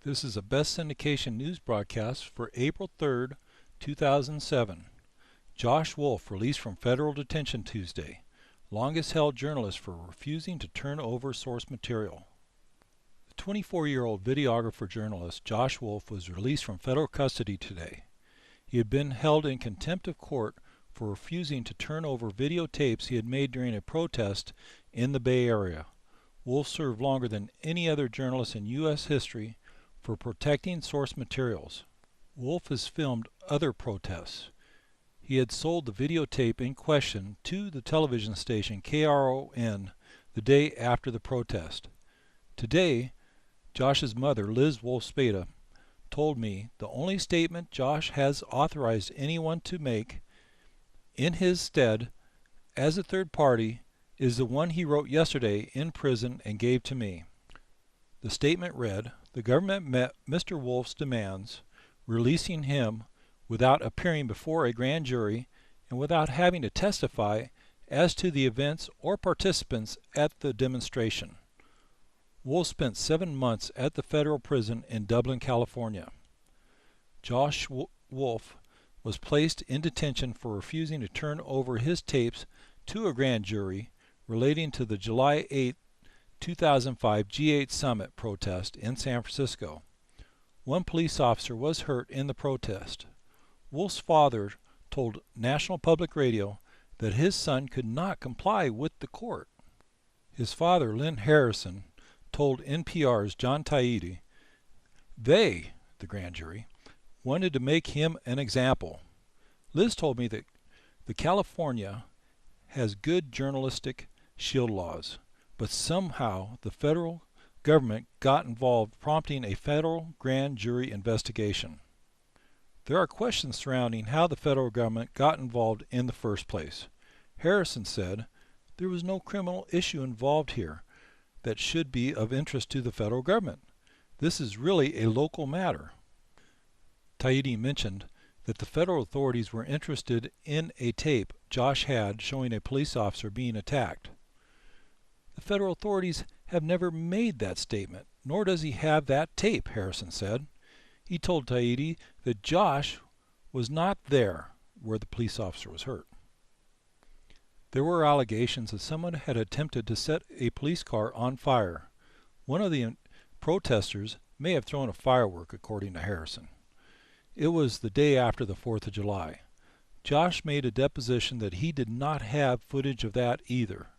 This is a Best Syndication news broadcast for April 3rd, 2007. Josh Wolf released from federal detention Tuesday. Longest held journalist for refusing to turn over source material. The 24-year-old videographer journalist Josh Wolf was released from federal custody today. He had been held in contempt of court for refusing to turn over videotapes he had made during a protest in the Bay Area. Wolf served longer than any other journalist in U.S. history for protecting source materials. Wolf has filmed other protests. He had sold the videotape in question to the television station KRON the day after the protest. Today, Josh's mother, Liz Wolf-Spada, told me the only statement Josh has authorized anyone to make in his stead as a third party is the one he wrote yesterday in prison and gave to me. The statement read, "The government met Mr. Wolf's demands, releasing him without appearing before a grand jury and without having to testify as to the events or participants at the demonstration." Wolf spent 7 months at the federal prison in Dublin, California. Josh Wolf was placed in detention for refusing to turn over his tapes to a grand jury relating to the July 8, 2005 G8 Summit protest in San Francisco. One police officer was hurt in the protest. Wolf's father told National Public Radio that his son could not comply with the court. His father, Lynn Harrison, told NPR's John Taidi they, the grand jury, wanted to make him an example. Liz told me that the California has good journalistic shield laws, but somehow the federal government got involved, prompting a federal grand jury investigation. There are questions surrounding how the federal government got involved in the first place. Harrison said, "There was no criminal issue involved here that should be of interest to the federal government. This is really a local matter." Taidi mentioned that the federal authorities were interested in a tape Josh had showing a police officer being attacked. "The federal authorities have never made that statement, nor does he have that tape," Harrison said. He told Taidi that Josh was not there where the police officer was hurt. There were allegations that someone had attempted to set a police car on fire. One of the protesters may have thrown a firework, according to Harrison. It was the day after the 4th of July. Josh made a deposition that he did not have footage of that either.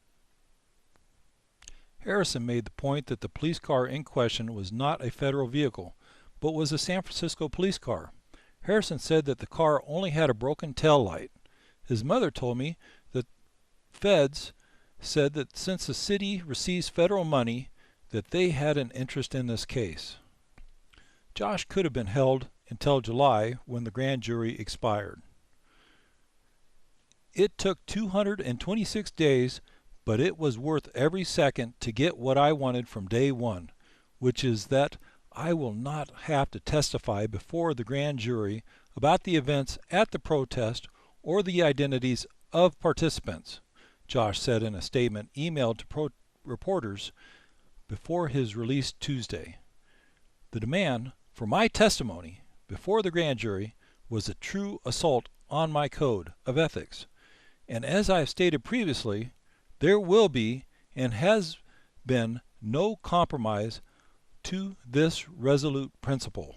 Harrison made the point that the police car in question was not a federal vehicle, but was a San Francisco police car. Harrison said that the car only had a broken tail light. His mother told me that feds said that since the city receives federal money, that they had an interest in this case. Josh could have been held until July when the grand jury expired. It took 226 days, but it was worth every second to get what I wanted from day one, which is that I will not have to testify before the grand jury about the events at the protest or the identities of participants, Josh said in a statement emailed to reporters before his release Tuesday. "The demand for my testimony before the grand jury was a true assault on my code of ethics, and as I have stated previously, there will be and has been no compromise to this resolute principle."